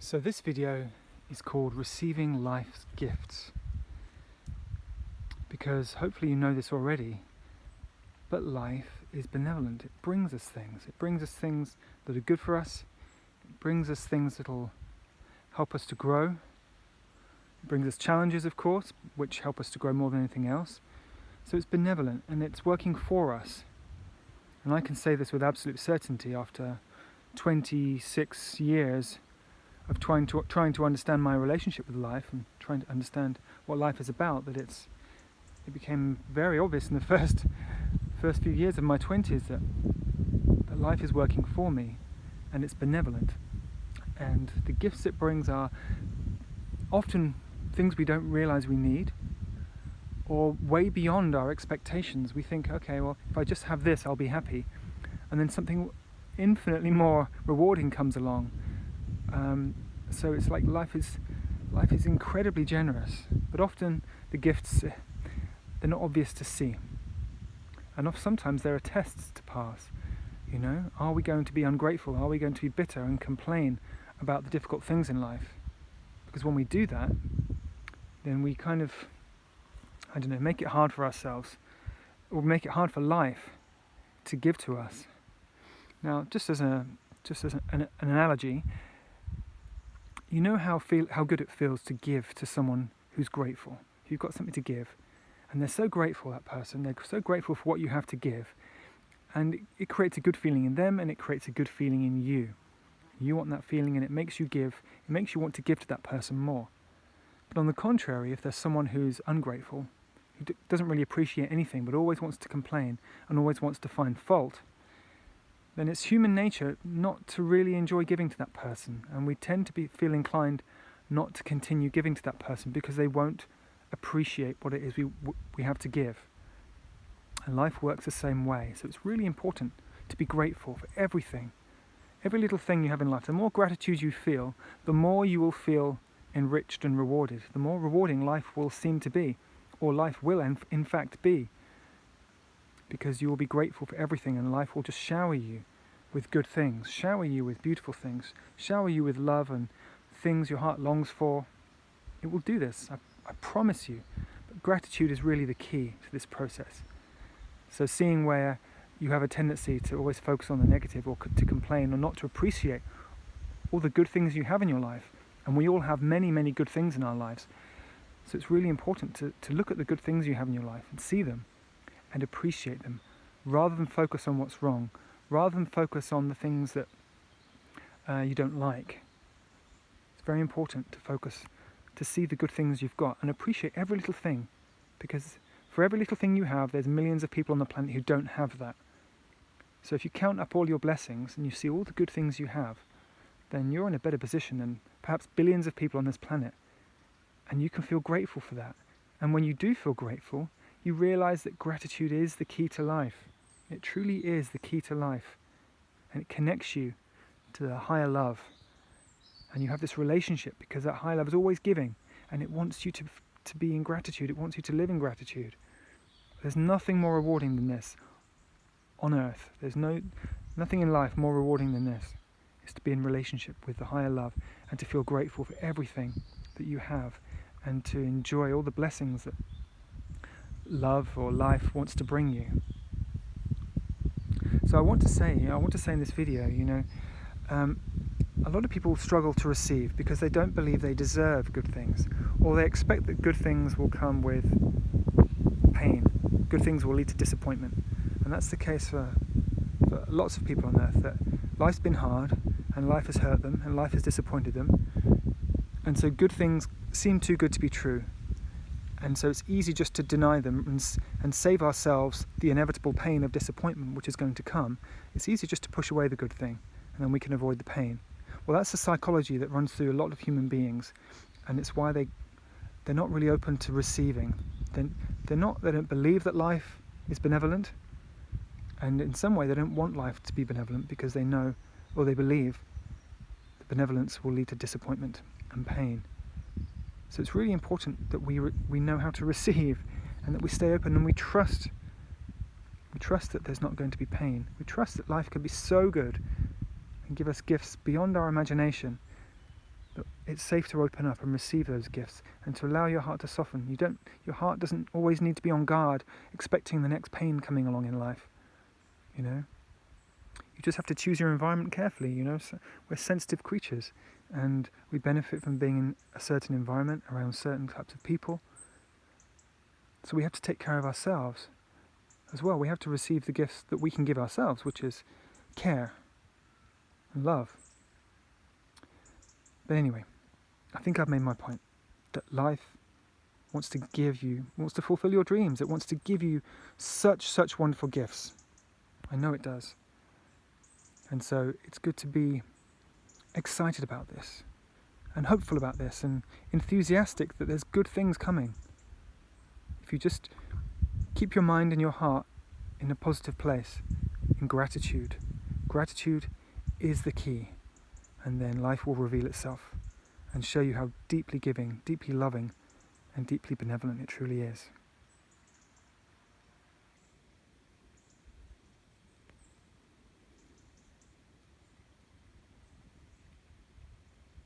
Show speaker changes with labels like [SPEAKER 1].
[SPEAKER 1] So this video is called Receiving Life's Gifts, because hopefully you know this already, but life is benevolent. It brings us things. It brings us things that are good for us. It brings us things that will help us to grow. It brings us challenges, of course, which help us to grow more than anything else. So it's benevolent and it's working for us. And I can say this with absolute certainty after 26 years of trying to understand my relationship with life and trying to understand what life is about, that it became very obvious in the first few years of my 20s that life is working for me and it's benevolent. And the gifts it brings are often things we don't realize we need, or way beyond our expectations. We think, okay, well, if I just have this, I'll be happy. And then something infinitely more rewarding comes along. So it's like life is incredibly generous, but often the gifts, they're not obvious to see. And sometimes there are tests to pass. You know, are we going to be ungrateful? Are we going to be bitter and complain about the difficult things in life? Because when we do that, then we kind of, make it hard for ourselves, or make it hard for life to give to us. Now, just as an analogy, you know how good it feels to give to someone who's grateful. You've got something to give, and they're so grateful, that person. They're so grateful for what you have to give, and it creates a good feeling in them, and it creates a good feeling in you. You want that feeling, and it makes you give. It makes you want to give to that person more. But on the contrary, if there's someone who's ungrateful, who doesn't really appreciate anything, but always wants to complain and always wants to find fault, then it's human nature not to really enjoy giving to that person, and we tend to feel inclined not to continue giving to that person because they won't appreciate what it is we have to give. And life works the same way. So it's really important to be grateful for everything, every little thing you have in life. The more gratitude you feel, the more you will feel enriched and rewarded. The more rewarding life will seem to be, or life will in fact be, because you will be grateful for everything, and life will just shower you with good things, shower you with beautiful things, shower you with love and things your heart longs for. It will do this, I promise you. But gratitude is really the key to this process. So seeing where you have a tendency to always focus on the negative, or to complain, or not to appreciate all the good things you have in your life, and we all have many, many good things in our lives. So it's really important to look at the good things you have in your life and see them and appreciate them, rather than focus on what's wrong, rather than focus on the things that you don't like. It's very important to see the good things you've got and appreciate every little thing, because for every little thing you have, there's millions of people on the planet who don't have that. So if you count up all your blessings and you see all the good things you have, then you're in a better position than perhaps billions of people on this planet, and you can feel grateful for that. And when you do feel grateful, you realize that gratitude is the key to life. It truly is the key to life, and it connects you to the higher love, and you have this relationship because that higher love is always giving, and it wants you to be in gratitude. It wants you to live in gratitude. There's nothing more rewarding than this on earth. There's nothing in life more rewarding than this. It's to be in relationship with the higher love and to feel grateful for everything that you have, and to enjoy all the blessings that love or life wants to bring you. So I want to say in this video, a lot of people struggle to receive because they don't believe they deserve good things, or they expect that good things will come with pain. Good things will lead to disappointment. And that's the case for lots of people on earth, that life's been hard and life has hurt them and life has disappointed them. And so good things seem too good to be true. And so it's easy just to deny them and save ourselves the inevitable pain of disappointment which is going to come. It's easy just to push away the good thing, and then we can avoid the pain. Well, that's the psychology that runs through a lot of human beings, and it's why they're not really open to receiving. They don't believe that life is benevolent, and in some way they don't want life to be benevolent because they know, or they believe, that benevolence will lead to disappointment and pain. So it's really important that we know how to receive, and that we stay open, and we trust. We trust that there's not going to be pain. We trust that life can be so good and give us gifts beyond our imagination, that it's safe to open up and receive those gifts and to allow your heart to soften. Your heart doesn't always need to be on guard, expecting the next pain coming along in life. You know, you just have to choose your environment carefully. You know, so we're sensitive creatures, and we benefit from being in a certain environment around certain types of people. So we have to take care of ourselves as well. We have to receive the gifts that we can give ourselves, which is care and love. But anyway, I think I've made my point, that life wants to fulfill your dreams. It wants to give you such wonderful gifts. I know it does. And so it's good to be excited about this and hopeful about this and enthusiastic that there's good things coming. If you just keep your mind and your heart in a positive place, in gratitude. Gratitude is the key. And then life will reveal itself and show you how deeply giving, deeply loving, and deeply benevolent it truly is.